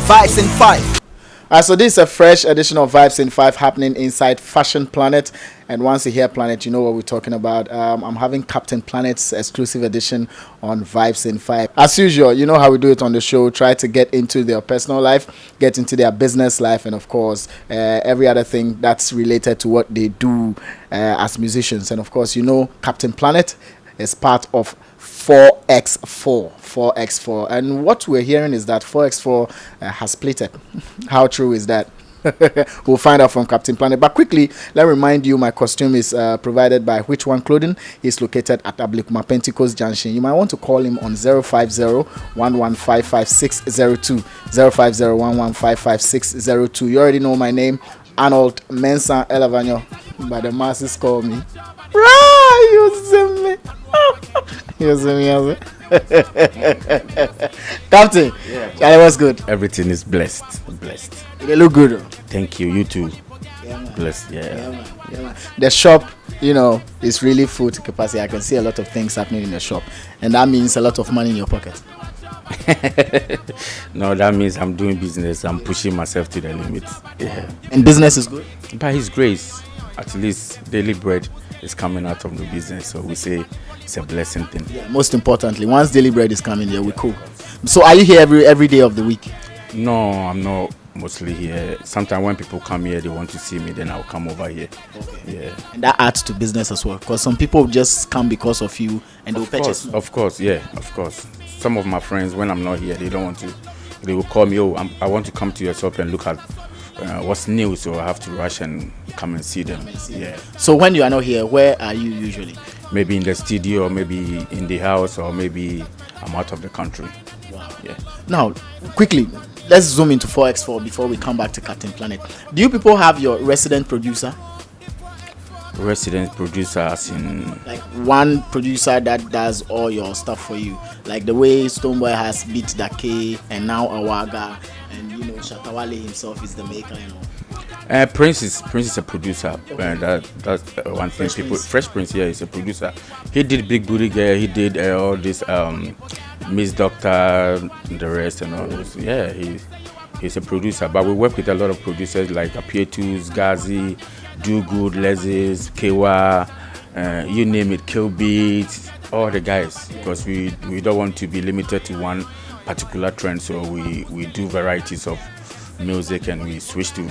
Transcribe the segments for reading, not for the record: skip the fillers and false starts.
Vibes in 5. So this is a fresh edition of Vibes in 5 happening inside Fashion Planet. And once you hear Planet, you know what we're talking about. I'm having Captain Planet's exclusive edition on Vibes in 5. As usual, you know how we do it on the show. Try to get into their personal life, get into their business life, and of course, every other thing that's related to what they do as musicians. And of course, you know, Captain Planet is part of 4x4. And what we're hearing is that 4x4 has split it. How true is that? We'll find out from Captain Planet. But quickly, let me remind you, my costume is provided by Which One Clothing. He's located at Ablikuma Pentecost Junction. You might want to call him on 050-1155-602. 050-1155-602. You already know my name, Arnold Mensah Elavanyo, but the masses call me. You see me. Captain, yeah, what's good? Everything is blessed. They look good. Thank you. You too. Yeah, man. Blessed. Yeah, man. The shop, you know, is really full to capacity. I can see a lot of things happening in the shop, and that means a lot of money in your pocket. No, that means I'm doing business. I'm pushing myself to the limit. Yeah. And business is good? By His grace, at least daily bread is coming out of the business. So we say it's a blessing thing. Yeah, most importantly, once daily bread is coming here, we're cool. So are you here every day of the week? No, I'm not mostly here. Sometimes when people come here, they want to see me, then I'll come over here. Okay. Yeah. And that adds to business as well, because some people just come because of you and they'll purchase. Of course. Some of my friends, when I'm not here, they don't want to. They will call me, I want to come to your shop and look at what's new, so I have to rush and come and see them. Yeah. So when you are not here, where are you usually? Maybe in the studio, or maybe in the house, or maybe I'm out of the country. Wow. Yeah. Now, quickly, let's zoom into 4x4 before we come back to Captain Planet. Do you people have your resident producer? Resident producer, as in like one producer that does all your stuff for you, like the way Stoneboy has Beat Dake and now Awaga, and you know Shatawale himself is the maker and all. Prince is a producer. That's one thing. Fresh Prince here is a producer. He did Big Booty Girl. He did all this Miss Doctor, the rest and all those. Yeah, he's a producer. But we work with a lot of producers like Apietus, Gazi, Do Good, Lesis, Kewa, you name it, Kill Beats, all the guys. Because we don't want to be limited to one particular trend. So we do varieties of music and we switch to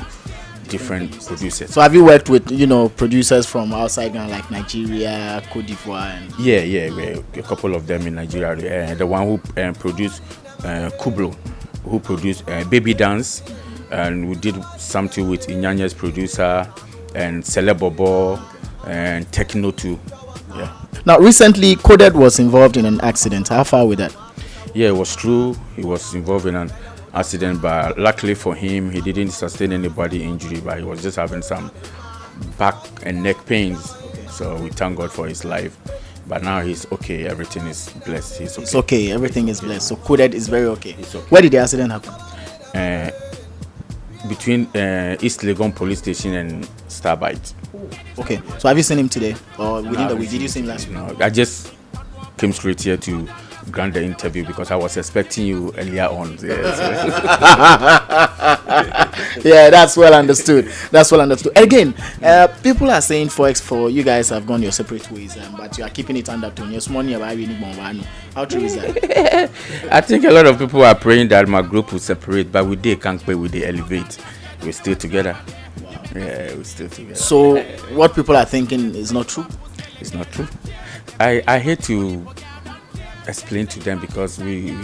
different producers. So have you worked with, you know, producers from outside Ghana like Nigeria, Cote d'Ivoire? And yeah, a couple of them in Nigeria. The one who produced Kublo, who produced Baby Dance, and we did something with Inyanya's producer and Celebobo and Techno too. Yeah. Now recently, Coded was involved in an accident. How far with that? Yeah, it was true. He was involved in an accident, but luckily for him, he didn't sustain any body injury, but he was just having some back and neck pains. So we thank God for his life. But now he's okay. Everything is blessed. He's okay. It's okay. Everything is blessed. So Coded is very okay. It's okay. Where did the accident happen? Between East Legon Police Station and Starbite. Okay. So have you seen him today, or within the week? Did you see him last week? No, I just came straight here to grant the interview because I was expecting you earlier on. Yeah, that's well understood. And again, people are saying 4x4, you guys have gone your separate ways, but you are keeping it under tone. How true is that? I think a lot of people are praying that my group will separate, but we can't pay, we elevate. We're still together. Wow. Yeah, we're still together. So what people are thinking is not true? It's not true. I hate to explain to them because we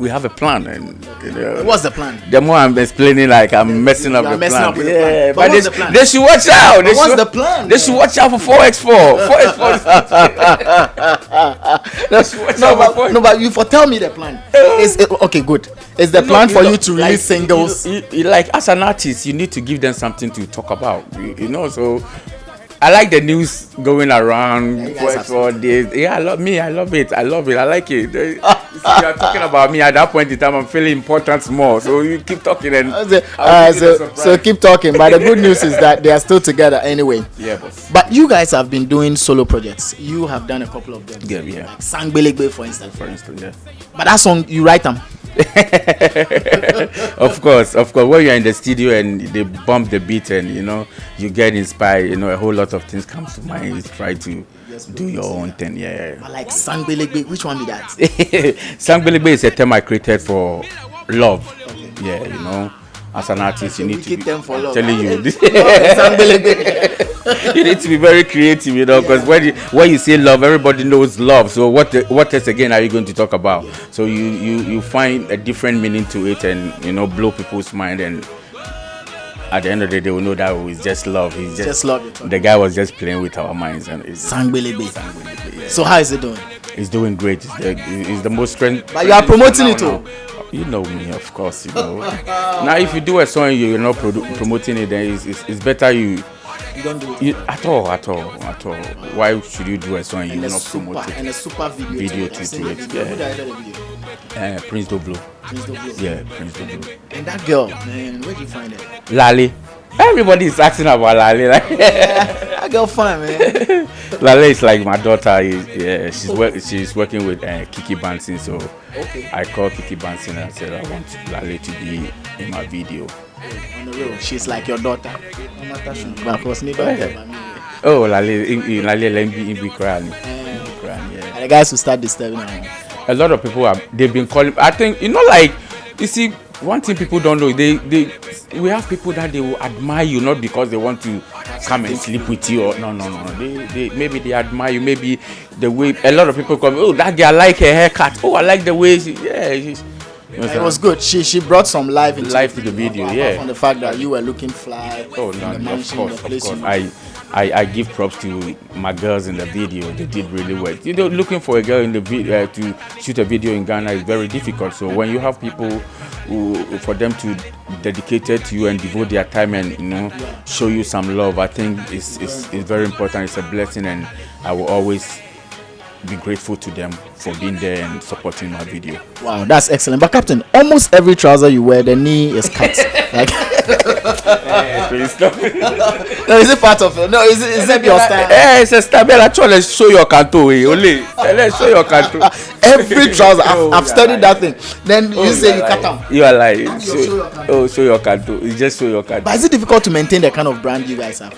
have a plan, and you know, what's the plan? The more I'm explaining, like I'm messing up the plan. Yeah, but they should watch out. What's the plan? They should watch out for 4x4. 4x4. No, but you tell me the plan. Okay, good. Is the plan for you to release singles? Like as an artist, you need to give them something to talk about. You know, so. I like the news going around for days. Yeah, I love it. I like it. You are talking about me at that point in time. I'm feeling important more. So you keep talking and so keep talking. But the good news is that they are still together anyway. Yeah, boss. But you guys have been doing solo projects. You have done a couple of them. Yeah. Like Sang Belegbe, for instance. Yeah. But that song, you write them. Of course. When you're in the studio and they bump the beat and you get inspired, a whole lot of things come to mind. You try to do your own thing. Yeah. But like Sangbelegbe, which one be that? Sangbelegbe is a term I created for love. Okay. Yeah, as an artist, you need to be telling you this. You need to be very creative, because when you say love, everybody knows love. So what else again are you going to talk about? Yeah. So you find a different meaning to it, and blow people's mind, and at the end of the day, they will know that it's just love. It's just love. The guy was just playing with our minds, and it's Sangbelebe. Yeah. So how is it doing? It's doing great. It's the most strength. But you are promoting it too. You know me, of course. Now, if you do a song, you're not promoting it, then it's better you don't do it at all. Why should you do a song and you not promote it? And a super video to it. Yeah. Prince Doblo. Yeah, Prince Doblo. And that girl, man, where did you find her? Lale. Everybody is asking about Lale. That girl fine, man. Lale is like my daughter. She's working with Kiki Bansin, so okay. I called Kiki Bansin and I said I want Lale to be in my video. On the road, she's like your daughter. Oh, Lale, let me be crying. And the guys will start disturbing her. A lot of people they've been calling. I think you see. One thing people don't know, we have people that they will admire you not because they want to come and sleep with you or no. They maybe they admire you, maybe the way a lot of people come. Oh, that girl, I like her haircut. Oh, I like the way it was good. She brought some life to the video. Yeah. From the fact that you were looking fly. Oh no, of course. I give props to my girls in the video. They did really well. Looking for a girl in the video to shoot a video in Ghana is very difficult. So when you have people for them to dedicated to you and devote their time and show you some love, I think it's very important. It's a blessing, and I will always be grateful to them for being there and supporting my video. Wow, that's excellent. But Captain, almost every trouser you wear, the knee is cut. No, is it part of it? No, is it your style? It's a style. Actually, show your canto. Only let's show your canto. Every trouser, I've studied that thing. Then you say you cut them. You are lying. Show your canto. It's just show your canto. But is it difficult to maintain the kind of brand you guys have?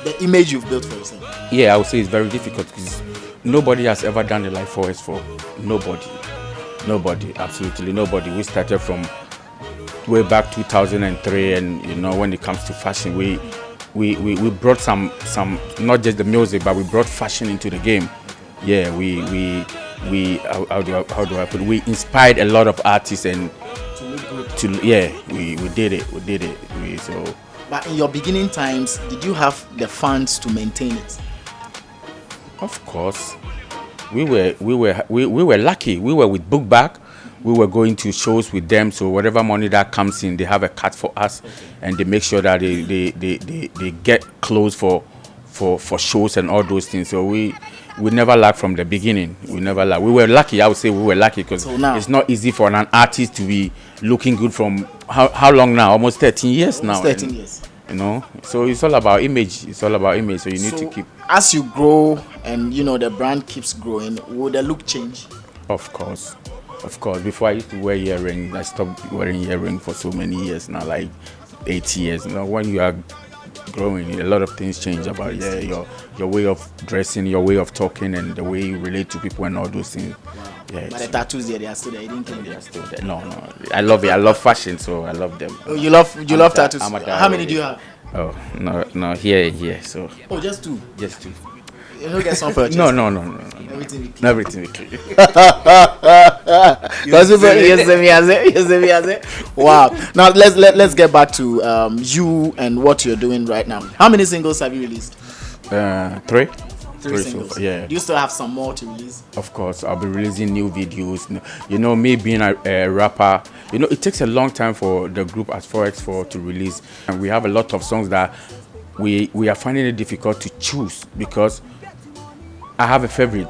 The image you've built for yourself? Yeah, I would say it's very difficult because nobody has ever done the life for us for nobody, absolutely nobody. We started from way back 2003, and when it comes to fashion, we brought some not just the music, but we brought fashion into the game. Yeah, we how do I put it? We inspired a lot of artists and we did it. So. But in your beginning times, did you have the funds to maintain it? Of course, we were lucky. We were with Bookback. We were going to shows with them. So whatever money that comes in, they have a cut for us, and they make sure that they get clothes for shows and all those things. So we never lacked from the beginning. We never lacked. We were lucky. I would say we were lucky because it's not easy for an artist to be looking good from how long now? Almost 13 years now. 13 years. So it's all about image. So you need to keep. As you grow and the brand keeps growing, will the look change? Of course. Before I used to wear earrings, I stopped wearing earrings for so many years now, like 8 years. When you are growing, a lot of things change about your way of dressing, your way of talking, and the way you relate to people and all those things. Yeah, but the tattoos they are still there. You didn't kill them. They are still there. No, I love it. I love fashion, so I love them. Oh, you love tattoos. How many do you have? Oh no, here. So. Oh, just two. Just two. You don't get some for No. Everything we clean. Wow. Now let's get back to you and what you're doing right now. How many singles have you released? 3. Three singles. So, yeah. Do you still have some more to release? Of course, I'll be releasing new videos. Me being a rapper, it takes a long time for the group as 4x4 to release, and we have a lot of songs that we are finding it difficult to choose because I have a favorite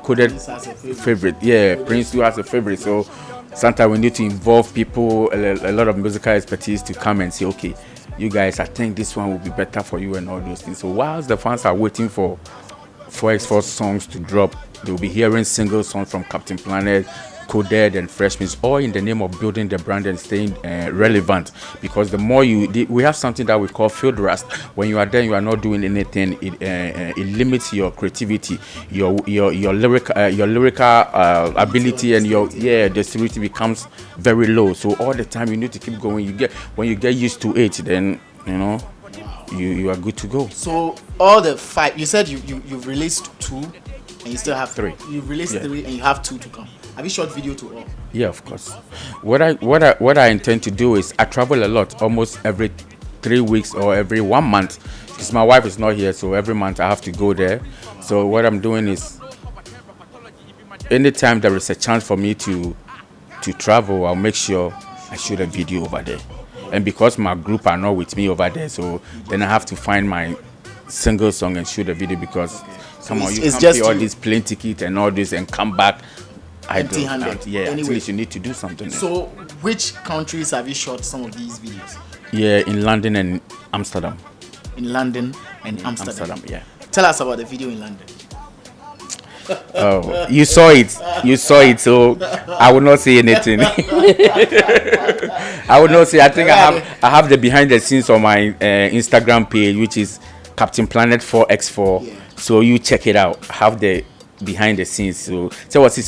coded favorite. Yeah, Prince has a favorite. So sometimes we need to involve people, a lot of musical expertise to come and say, okay, you guys, I think this one will be better for you and all those things. So whilst the fans are waiting for 4x4 songs to drop, they'll be hearing single songs from Captain Planet, Coded and Fresh Prince, all in the name of building the brand and staying relevant. Because the more we have something that we call field rust. When you are there, you are not doing anything. It limits your creativity, your lyrical ability, and the seriously becomes very low. So all the time you need to keep going. When you get used to it, then you are good to go. So all the 5, you said you've released 2 and you still have 3. You've released 3 and you have 2 to come. Have you shot video to all? Yeah, of course. What I intend to do is I travel a lot, almost every 3 weeks or every 1 month, because my wife is not here, so every month I have to go there. So what I'm doing is, anytime there is a chance for me to travel, I'll make sure I shoot a video over there. And because my group are not with me over there, so then I have to find my single song and shoot a video, because come on, you can't pay all this plane ticket and all this and come back empty-handed. Yeah, anyway, at least you need to do something. So which countries have you shot some of these videos? Yeah, in London and Amsterdam. In London and Amsterdam. Yeah. Tell us about the video in London. Oh, you saw it, so I will not say anything. I will not say. I think I have the behind the scenes on my Instagram page, which is Captain Planet 4x4. Yeah. So you check it out. I have the behind the scenes. So yes,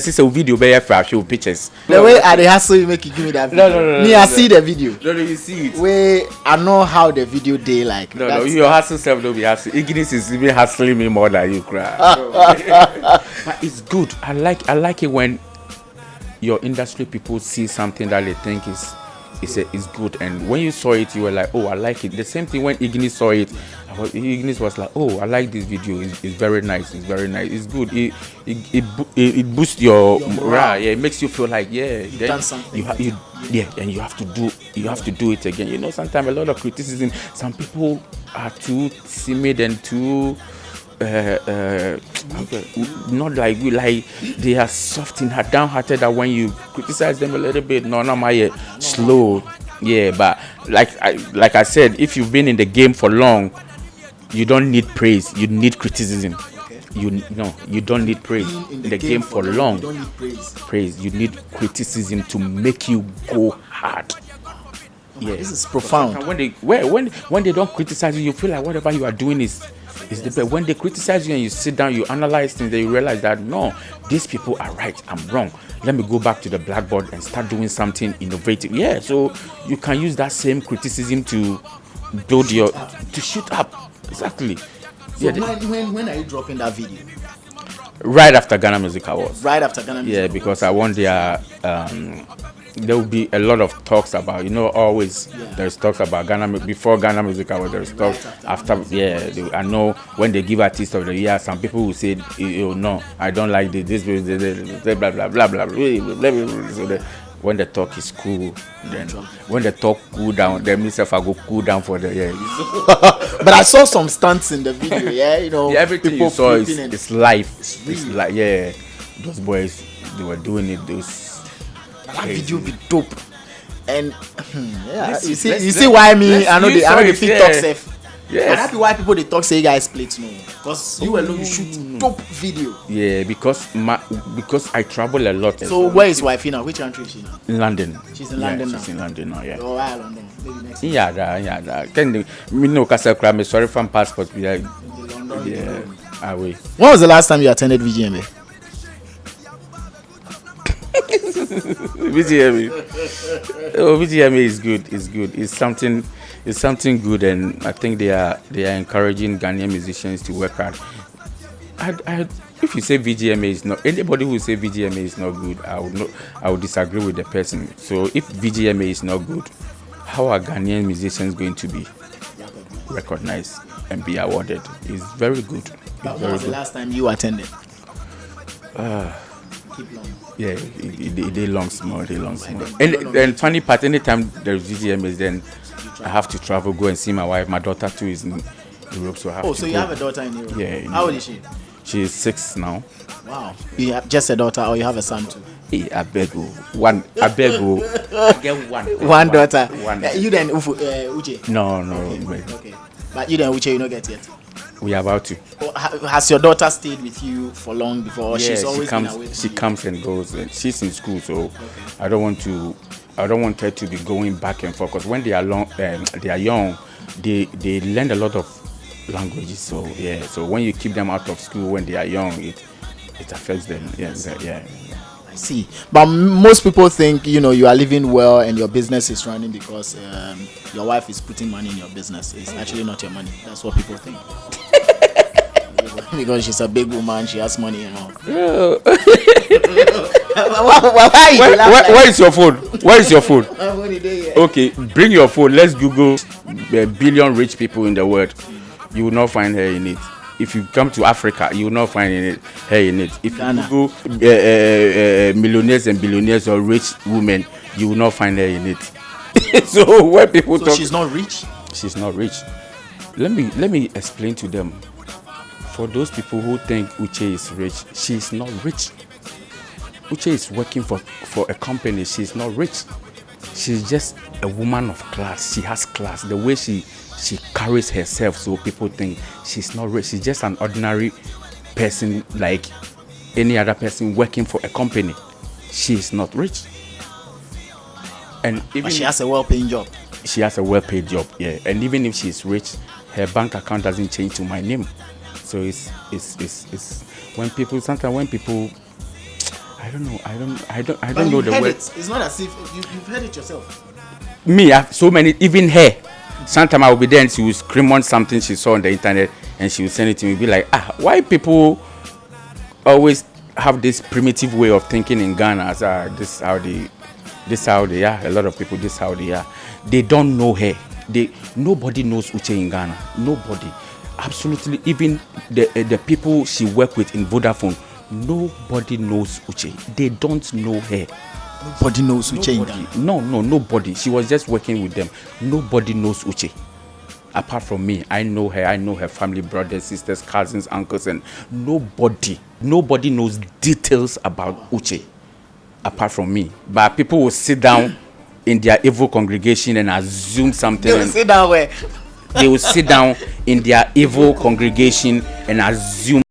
it's a video where I show pictures. The way I hustle, you make you give me that video. No. Me, I see the video. No, you see it. Where I know how the video day like. No, your hustle self don't be hustling. Ignis is even hustling me more than you cry. But it's good. I like it when your industry people see something that they think is good, and when you saw it, you were like, oh, I like it. The same thing when Ignis saw it. Ignis was like, oh, I like this video. It's very nice. It's good. It boosts your morale. Yeah, it makes you feel like you've done something. and you have to do it again. Sometimes a lot of criticism. Some people are too timid and too not like we, like they are soft and downhearted, that when you criticize them a little bit, slow. Yeah, but like I said, if you've been in the game for long, you don't need praise, you need criticism. You don't need praise. In the game for long, you don't need praise. You need criticism to make you go hard. Yeah, this is profound. When they don't criticize you, you feel like whatever you are doing is the best. When they criticize you and you sit down, you analyze things, then you realize that no, these people are right, I'm wrong. Let me go back to the blackboard and start doing something innovative. Yeah, so you can use that same criticism to build to shoot up. Exactly. So when are you dropping that video? Right after Ghana Music Awards. Right after Ghana Music Awards. Because I want their there will be a lot of talks about, always there's talks about Ghana before Ghana Music Awards. There's talks after. I know when they give Artist of the Year, some people will say, no, I don't like this blah blah blah blah blah. So when the talk is cool, then when the talk cool down, then myself I go cool down for the year. But I saw some stunts in the video. Everything people you saw is live. It's like those boys, they were doing it. That video be dope. And you see why me I know the TikTok safe. Yeah, that's why people they talk say you guys play no, because you alone you shoot dope video. Yeah, because I travel a lot. So where is wifey now? Which country is she now? In London. She's in London now. She's in London now. Yeah. Oh, why London? Maybe next year. Yeah. Can me no castle crime. Sorry from passport. Yeah. Away. When was the last time you attended VGMA? VGMA. Oh, VGMA is good. It's good. It's something good, and I think they are encouraging Ghanaian musicians to work hard. If you say VGMA is not, anybody who say VGMA is not good, I would disagree with the person. So if VGMA is not good, how are Ghanaian musicians going to be recognized and be awarded? It's very good. But when was the last time you attended? Keep long. Yeah, they long small. And funny part, anytime there's VGMAs, then I have to travel, go and see my wife. My daughter too is in Europe, so I have to so you have a daughter in Europe? Yeah. How old is she? She is 6 now. Wow. You have just a daughter, or you have a son too? I beg you. One. I get one. One daughter. One. You then Uche? No. Okay. But you then Uche, you don't get yet? We are about to. Has your daughter stayed with you for long before? Or Yeah, she's she always been comes. away She from you? comes and goes. And she's in school, so I don't want to. I don't want her to be going back and forth because when they are they are young, they learn a lot of languages. So yeah, so when you keep them out of school when they are young, it affects them. Yeah, yeah. I see. But most people think, you are living well and your business is running because your wife is putting money in your business. It's actually not your money. That's what people think. Because she's a big woman, she has money and all. Why you laugh like Where is your phone? Where is your phone? I'm only there, yeah. Okay, bring your phone. Let's Google billion rich people in the world. You will not find her in it. If you come to Africa, you will not find her in it. If you Ghana. Google millionaires and billionaires or rich women, you will not find her in it. So when people So talk, she's not rich? she's not rich. Let me explain to them. For those people who think Uche is rich, she's not rich. Uche is working for a company. She's not rich. She's just a woman of class. She has class. The way she carries herself, so people think she's not rich. She's just an ordinary person like any other person working for a company. She's not rich. And even But she has a well-paying job. she has a well-paid job, yeah. And even if she's rich, her bank account doesn't change to my name. So it's when people sometimes when people I But don't know you've the heard word. it. It's not as if you've heard it yourself. Me, I have so many, even her. Sometimes I will be there and she will scream on something she saw on the internet and she will send it to me. Be like, why people always have this primitive way of thinking in Ghana? As this how they are. A lot of people, this how they are. They don't know her. Nobody knows Uche in Ghana. Nobody, absolutely. Even the people she work with in Vodafone, nobody knows Uche. They don't know her. Nobody knows Uche in Ghana. No, nobody. She was just working with them. Nobody knows Uche. Apart from me, I know her. I know her family, brothers, sisters, cousins, uncles, and nobody knows details about Uche apart from me. But people will sit down in their evil congregation and assume something. They will sit down where? They will sit down in their evil congregation and assume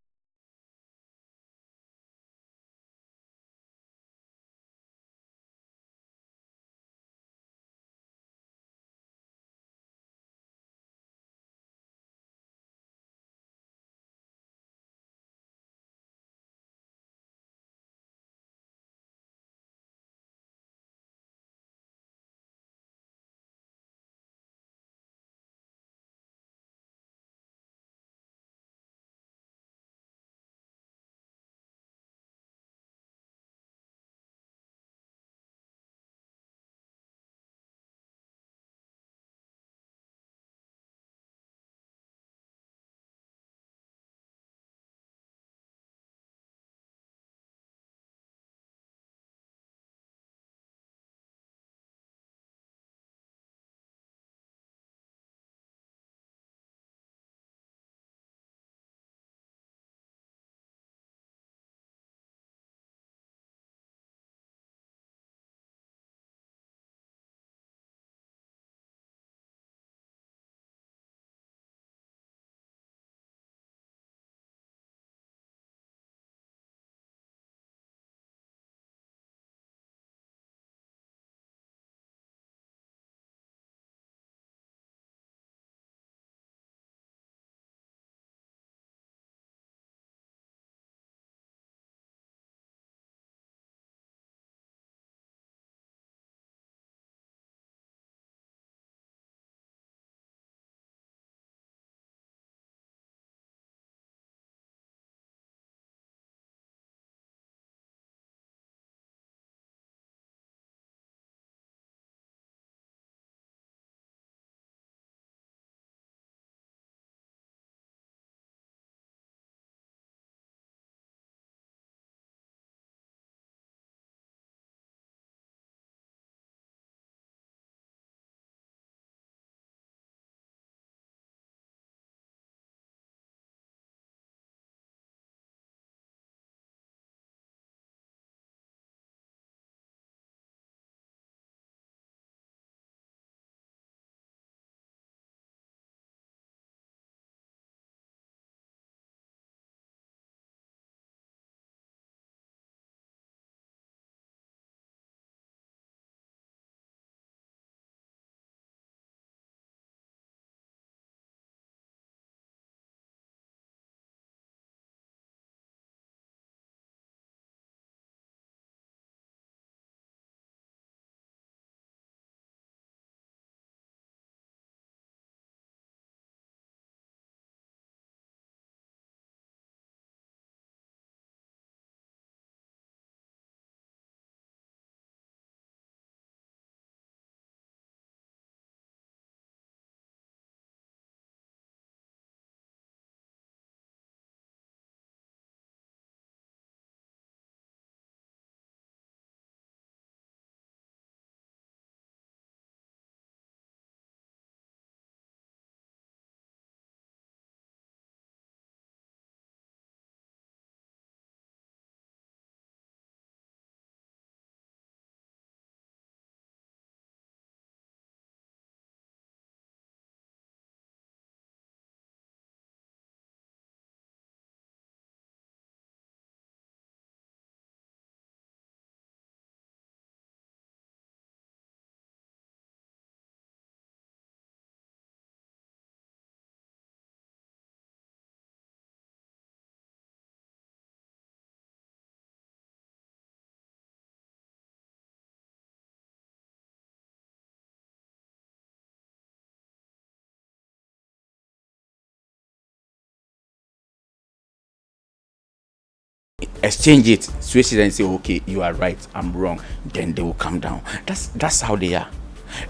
exchange it, switch it, and say, okay, you are right, I'm wrong. Then they will come down. That's how they are.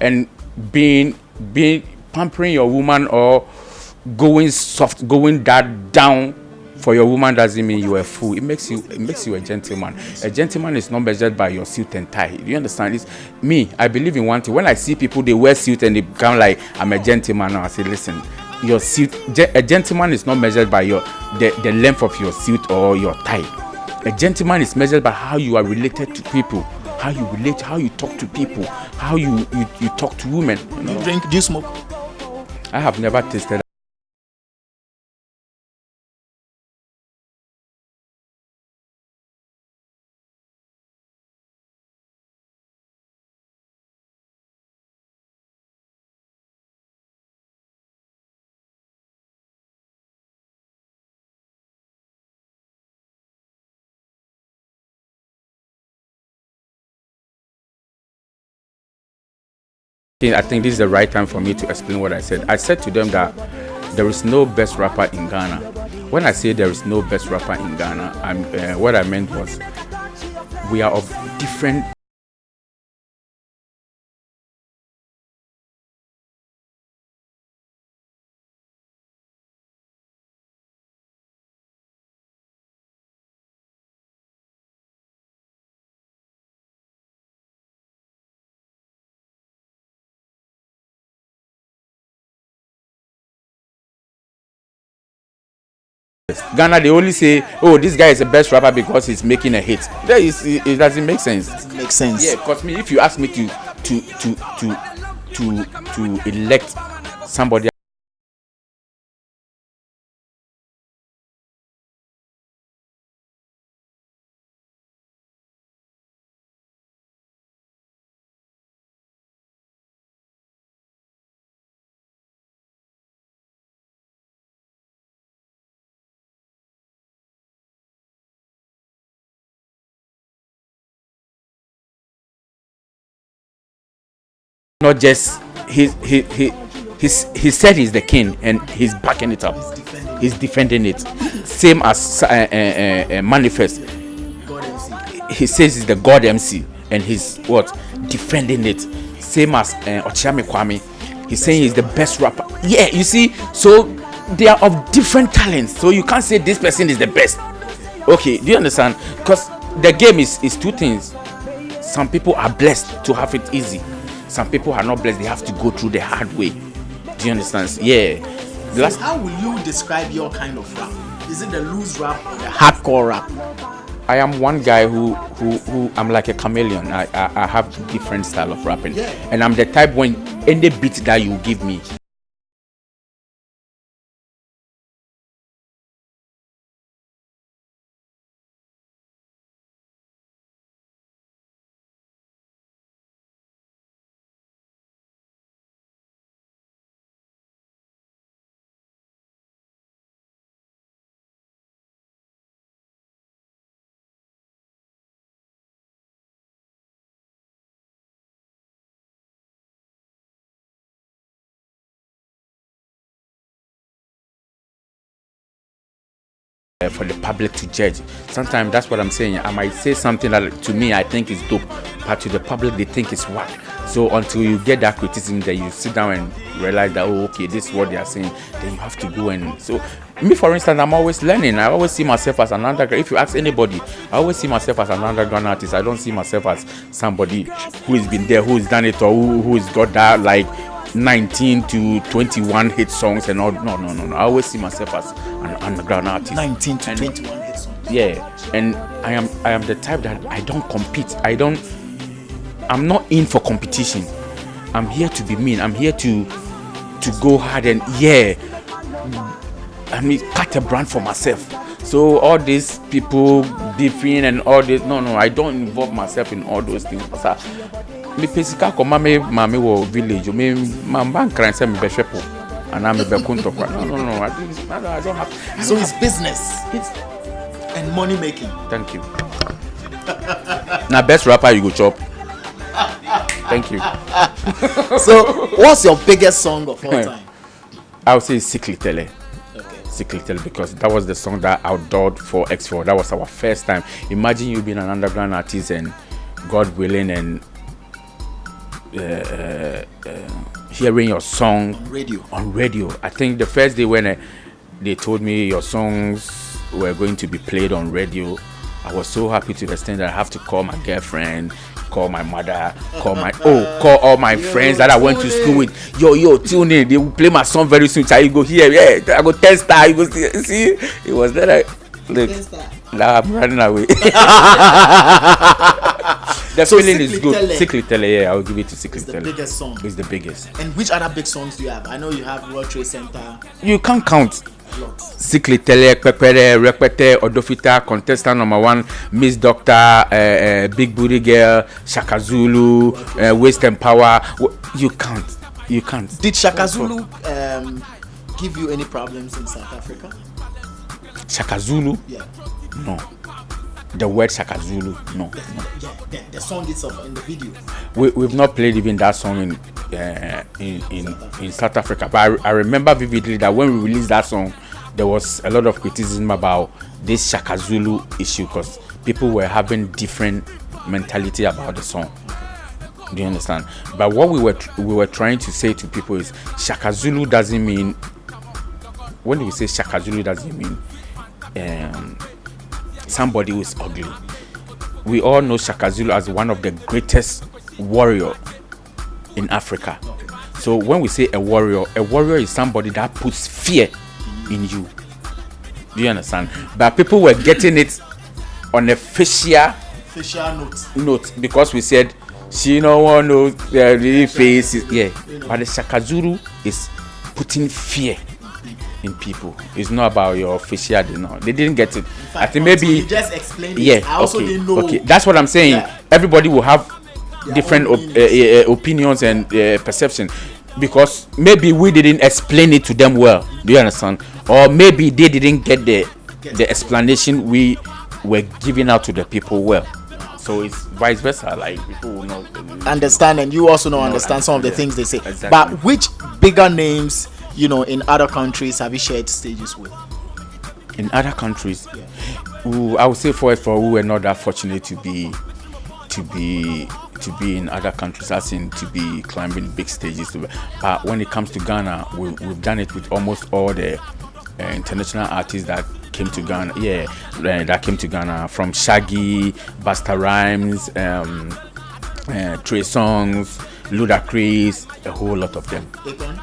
And being pampering your woman or going soft, going that down for your woman doesn't mean you're a fool. It makes you a gentleman. A gentleman is not measured by your suit and tie. Do you understand? It's me. I believe in one thing. When I see people, they wear suit and they become like, I'm a gentleman now. I say, listen, your suit. A gentleman is not measured by the length of your suit or your tie. A gentleman is measured by how you are related to people, how you relate, how you talk to people, how you talk to women. Do you drink? Do you smoke? I have never tasted. I think this is the right time for me to explain what I said. I said to them that there is no best rapper in Ghana. When I say there is no best rapper in Ghana, what I meant was we are of different. Ghana, they only say, "Oh, this guy is the best rapper because he's making a hit." It doesn't make sense. It makes sense. Yeah, because me, if you ask me to elect somebody, not just he said he's the king and he's backing it up. He's defending it. Same as Manifest. He says he's the God MC and he's what defending it. Same as Ochiame Kwame. He's saying he's the best rapper. Yeah, you see, so they are of different talents. So you can't say this person is the best. Okay, do you understand? Because the game is two things. Some people are blessed to have it easy. Some people are not blessed. They have to go through the hard way. Do you understand? Yeah. So how will you describe your kind of rap? Is it the loose rap or the hardcore rap? I am one guy who I'm like a chameleon. I have different style of rapping. Yeah. And I'm the type when any beat that you give me, for the public to judge. Sometimes that's what I'm saying. I might say something that to me I think is dope, but to the public they think it's whack. So until you get that criticism, then you sit down and realize that, oh, okay, this is what they are saying. Then you have to go and so me, for instance, I'm always learning. I always see myself as an underground. If you ask anybody, I always see myself as an underground artist. I don't see myself as somebody who has been there, who has done it, or who has got that like 19 to 21 hit songs and all. No. I always see myself as an underground artist. 19 to 21 hit songs. Yeah, and I am the type that I don't compete. I'm not in for competition. I'm here to be mean. I'm here to go hard and I mean cut a brand for myself. So all these people beefing and all this, no, I don't involve myself in all those things. Me pesika ko mame wo village me mamba kran say me be hwepo ana me be kunto kwa no I don't have. So it's business and money making. Thank you. Now best rapper you go chop. Thank you. So what's your biggest song of all time? I would say Sikli Tele. Okay. Secret Tele, because that was the song that outdoored for X4. That was our first time. Imagine you being an underground artist and God willing and hearing your song on radio. I think the first day when they told me your songs were going to be played on radio, I was so happy to the extent that I have to call my girlfriend, call my mother, call all my friends that I went to school with. Yo, tune in. They will play my song very soon. You go here, yeah. I go 10 star. You go see. It was then look. Now I'm running away. The feeling is good. Secret Tele, yeah, I'll give it to Secret Tele. It's the biggest song. It's the biggest. And which other big songs do you have? I know you have World Trade Center. You can't count. Lots. Secret Tele, Pepere, Repete, Odofita, contestant number 1, Miss Doctor, Big Booty Girl, Shaka Zulu, Waste and Power. You can't. Did Shaka Zulu give you any problems in South Africa? Shaka Zulu? Yeah. No. The word Shaka Zulu? No. The song itself in the video. We've not played even that song in South Africa. But I remember vividly that when we released that song, there was a lot of criticism about this Shaka Zulu issue because people were having different mentality about the song. Do you understand? But what we were trying to say to people is Shaka Zulu doesn't mean, when we say Shaka Zulu doesn't mean somebody who is ugly. We all know Shaka Zulu as one of the greatest warrior in Africa. So when we say a warrior is somebody that puts fear in you. Do you understand? But people were getting it on a facial note because we said she no one knows the real face is, yeah. But the Shaka Zulu is putting fear in people. It's not about your facial. No, they didn't get it. Fact, I think maybe you just explained it. Yeah, I also didn't know. Okay, that's what I'm saying. Yeah. Everybody will have different opinions and perception because maybe we didn't explain it to them well. Do you understand? Or maybe they didn't get the explanation we were giving out to the people well. So it's vice versa. Like people will not understand, and you also understand some of the things they say. Exactly. But which bigger names, in other countries have you shared stages with? In other countries, I would say for we were not that fortunate to be in other countries, as in to be climbing big stages. But when it comes to Ghana, we've done it with almost all the international artists that came to Ghana. Yeah, that came to Ghana, from Shaggy, Busta Rhymes, Trey Songz, Ludacris, a whole lot of them. Akon?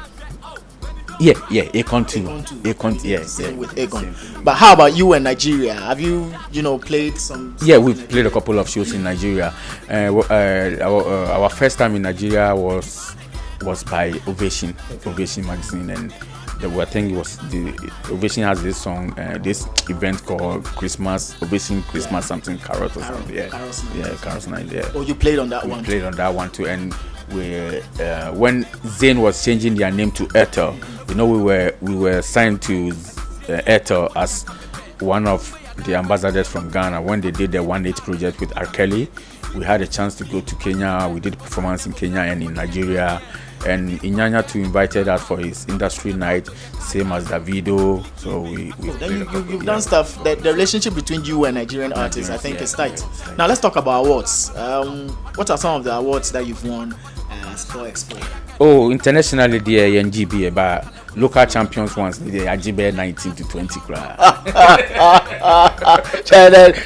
Yeah, Akon too. Akon, yeah. With Akon. But how about you in Nigeria? Have you, played some? Yeah, we've played a couple of shows in Nigeria. Our first time in Nigeria was by Ovation magazine, and I think it was the Ovation has this song, this event called Christmas Ovation Christmas something Carrot or something. Carrot Night. Yeah. Oh, you played on that one. We played on that one too, and when Zayn was changing their name to Airtel, we were signed to Airtel as one of the ambassadors from Ghana. When they did the 1-8 project with R. Kelly, we had a chance to go to Kenya. We did performance in Kenya and in Nigeria. And Inyanya too invited us for his industry night, same as Davido. So you've done stuff. The relationship between you and Nigerian artists, I think, is tight. Now let's talk about awards. What are some of the awards that you've won as for Expo? Oh, internationally, the NGB, but local champions ones, the Ajibe 19 to 20.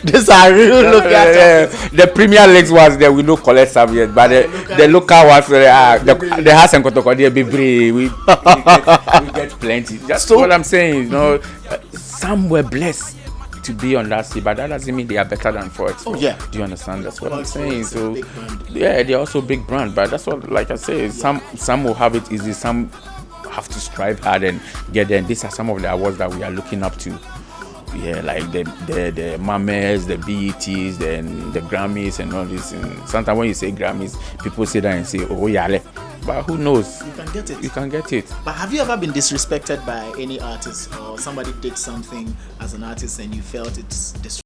These are real local champions. The Premier Leagues was there, we no collect some yet, but the local ones, the House and Kotokodi, we get plenty. That's what I'm saying. Some were blessed to be on that stage, but that doesn't mean they are better than Forex. Oh yeah, do you understand? That's what I'm saying. So yeah, they're also big brand, but that's what, like I say, some will have it easy, some have to strive hard and get there. And these are some of the awards that we are looking up to. Yeah, like the Mames, the BETs, then the Grammys and all this. And sometimes when you say Grammys, people say that and say, oh yeah, but who knows? You can get it. But have you ever been disrespected by any artist, or somebody did something as an artist and you felt it's disrespectful?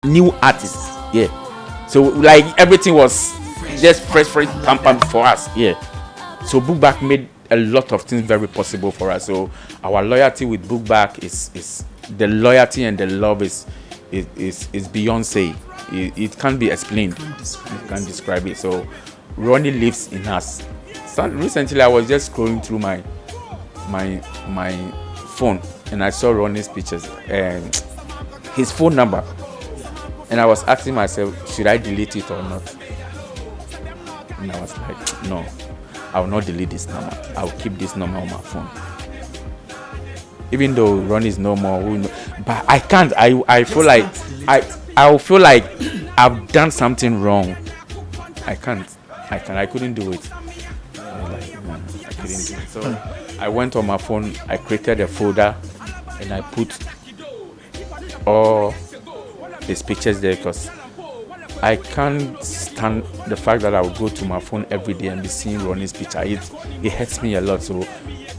new artists. Yeah. So like everything was just fresh pam for us. Yeah. So Bookback made a lot of things very possible for us. So our loyalty with Bookback is the loyalty and the love is beyond say. It can't be explained. You can't describe it. So Ronnie lives in us. So recently I was just scrolling through my phone and I saw Ronnie's pictures and his phone number, and I was asking myself, should I delete it or not? And I was like, no, I will not delete this number. I will keep this number on my phone. Even though Ronnie is no more, but I can't. I feel like I will feel like I've done something wrong. I can't. I couldn't do it. I was like, no, I couldn't do it. So I went on my phone. I created a folder, and I put all his pictures there because I can't stand the fact that I would go to my phone every day and be seeing Ronnie's picture. It hurts me a lot. So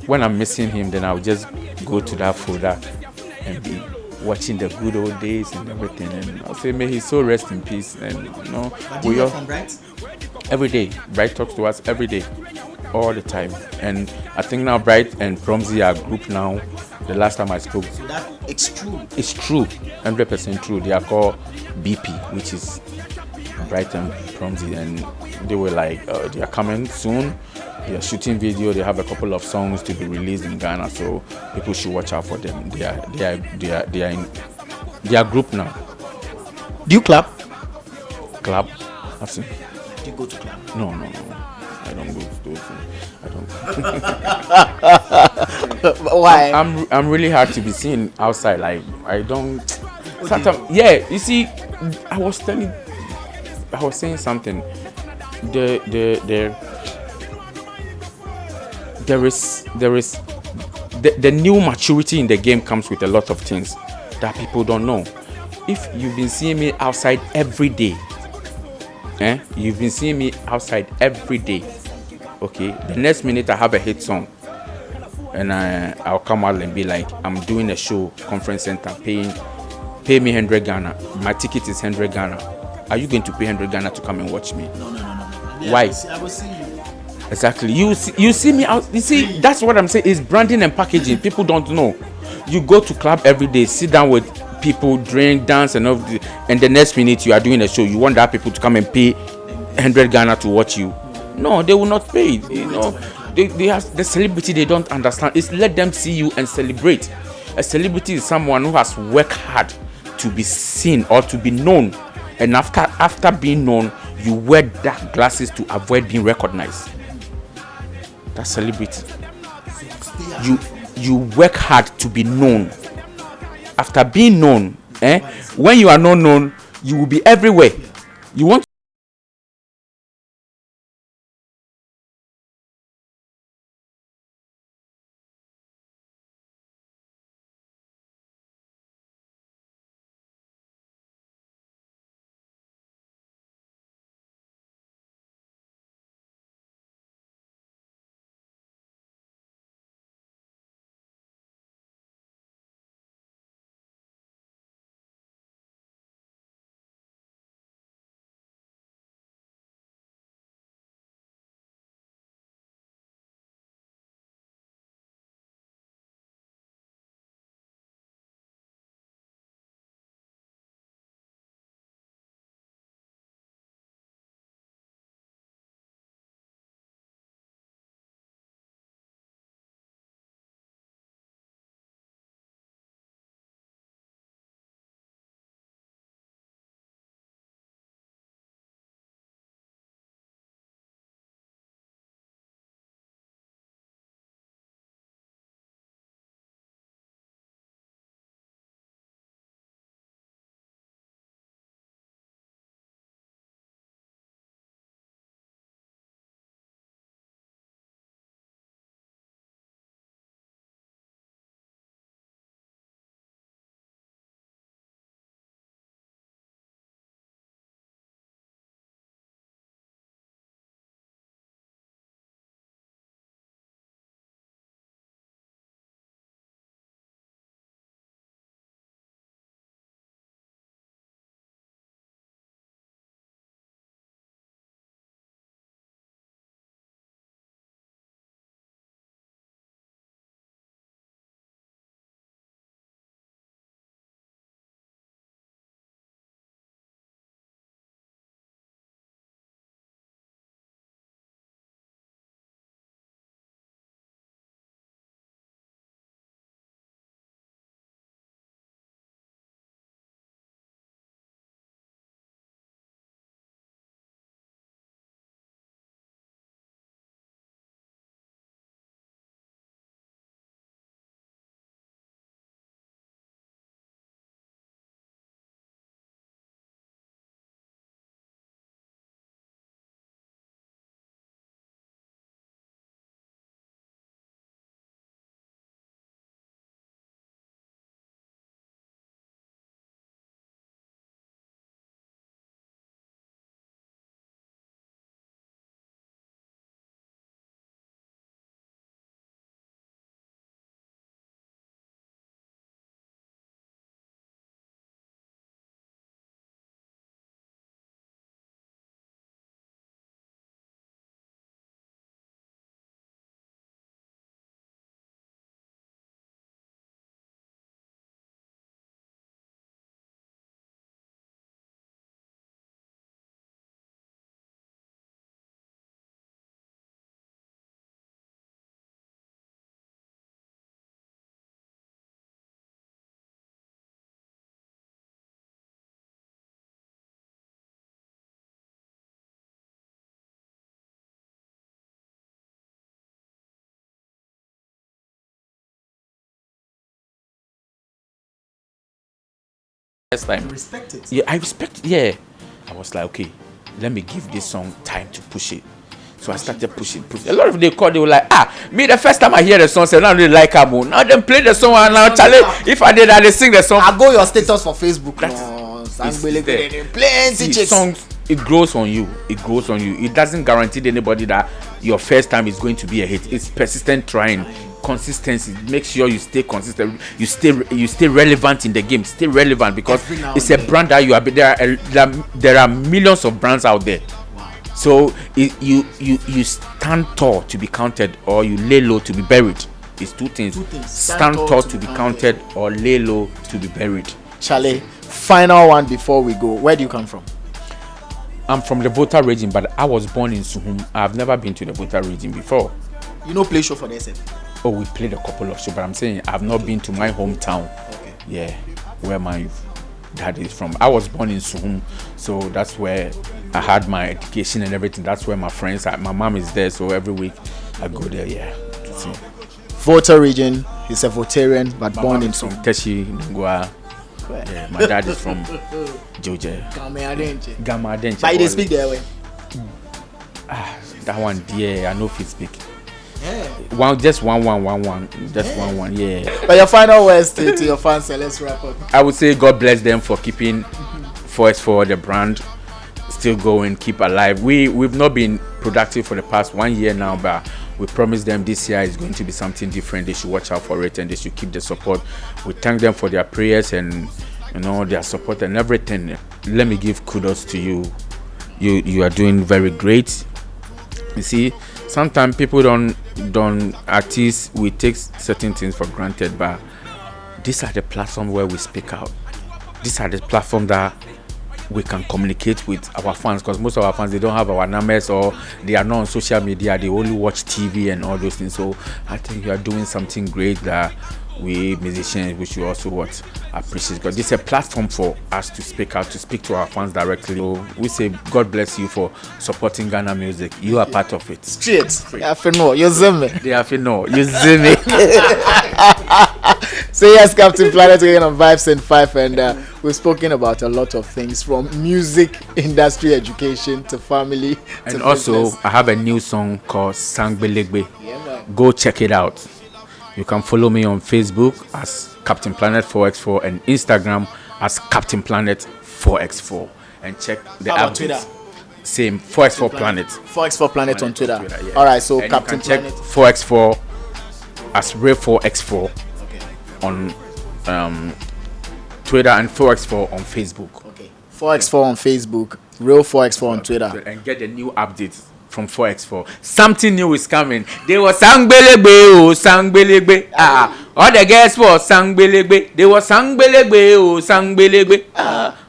when I'm missing him, then I'll just go to that folder and be watching the good old days and everything. And I'll say, may his soul rest in peace. And We are from Bright. every day. Bright talks to us every day, all the time. And I think now Bright and Promsy are group now. The last time I spoke, So that it's true. it's true, 100% true. They are called BP, which is Bright and Promsy, and they were like, they are coming soon. They are shooting video. They have a couple of songs to be released in Ghana, so people should watch out for them. They are in their group now. Do you clap? Club, I've seen. Do you go to club? No. I don't go to those things. I don't. Why? I'm really hard to be seen outside. Like I don't. Sometimes, yeah. You see, I was saying something. There is the new maturity in the game comes with a lot of things that people don't know. If you've been seeing me outside every day, you've been seeing me outside every day. Okay, the next minute I have a hit song, and I'll come out and be like, I'm doing a show, conference center, pay me 100 Ghana. My ticket is 100 Ghana. Are you going to pay 100 Ghana to come and watch me? No. Why? I will see you. Exactly. You see me out. You see, that's what I'm saying. Is branding and packaging. People don't know. You go to club every day, sit down with people, drink, dance, and all. And the next minute you are doing a show. You want that people to come and pay 100 Ghana to watch you. No, they will not pay. They have the celebrity. They don't understand. It's let them see you and celebrate. A celebrity is someone who has worked hard to be seen or to be known, and after being known, you wear dark glasses to avoid being recognized. That's celebrity. You work hard to be known. After being known, when you are not known, you will be everywhere. You want first time. You respect it. Yeah, I respect it. Yeah. I was like, okay, let me give this song time to push it. So I started pushing. A lot of they were like, me the first time I hear the song, say, now they like her more. Now they play the song and now Charlie, if I did that, they sing the song. I go your status for Facebook. Plenty songs. It grows on you. It grows on you. It doesn't guarantee to anybody that your first time is going to be a hit. It's persistent trying, consistency. Make sure you stay consistent. You stay relevant in the game. Stay relevant because it's a brand that you are. There are millions of brands out there. So you stand tall to be counted, or you lay low to be buried. It's two things. Stand tall to be counted, or lay low to be buried. Charlie, final one before we go. Where do you come from? I'm from the Volta region, but I was born in Suhum. I've never been to the Volta region before. You know, play show for the SF? Oh, we played a couple of shows, but I'm saying I've not been to my hometown. Okay. Yeah, where my dad is from. I was born in Suhum, so that's where I had my education and everything. That's where my friends are. My mom is there, so every week I go there. Yeah. Wow. Volta region. He's a Voltarian, but born in Suhum. Teshi Ngwa. Yeah, my dad is from Georgia. Gama Adenche. But they speak their way. That one, yeah, I know if you speak. Yeah. Just one, yeah. But your final words to your fans, so let's wrap up. I would say God bless them for keeping 4X4 the brand still going, keep alive. We've not been productive for the past 1 year now, but we promised them this year is going to be something different. They should watch out for it and they should keep the support. We thank them for their prayers and their support and everything. Let me give kudos to you. You are doing very great. You see, sometimes people don't artists, we take certain things for granted, but these are the platforms where we speak out. These are the platforms that we can communicate with our fans, because most of our fans, they don't have our numbers, or they are not on social media, they only watch TV and all those things. So I think you are doing something great that we musicians, we should also appreciate, because this is a platform for us to speak out, to speak to our fans directly. So we say God bless you for supporting Ghana music. You are part of it. Straight. You see me. So yes, Captain Planet again on Vibes and 5, and we've spoken about a lot of things, from music industry, education, to family, and to also business. I have a new song called Sangbelegbe. Yeah, man. Go check it out. You can follow me on Facebook as Captain Planet 4X4 and Instagram as Captain Planet 4X4, and check the How about Twitter? Same 4X4 Planet. 4X4 Planet on Twitter. Yeah. All right, so and Captain you can Planet. check 4X4 as Real 4X4 Okay. on Twitter, and 4X4 on Facebook. Okay. 4X4 on Facebook, Real 4X4 on Twitter. And get the new updates from 4X4. Something new is coming. They were Sangbelebe. All the girls were Sangbelebe. They were Sangbelebe.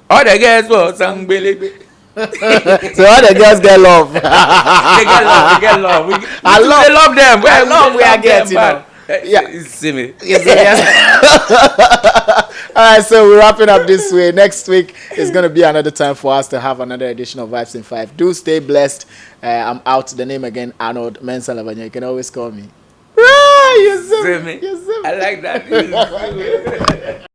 All the girls were Sangbelebe. So all the girls get love. They get love. They love them. We are getting them. Yeah, see me. Yes. All right, so we're wrapping up this way. Next week is going to be another time for us to have another edition of Vibes in 5. Do stay blessed. I'm out. The name again, Arnold Mensa Lavanya. You can always call me. You see me. I like that.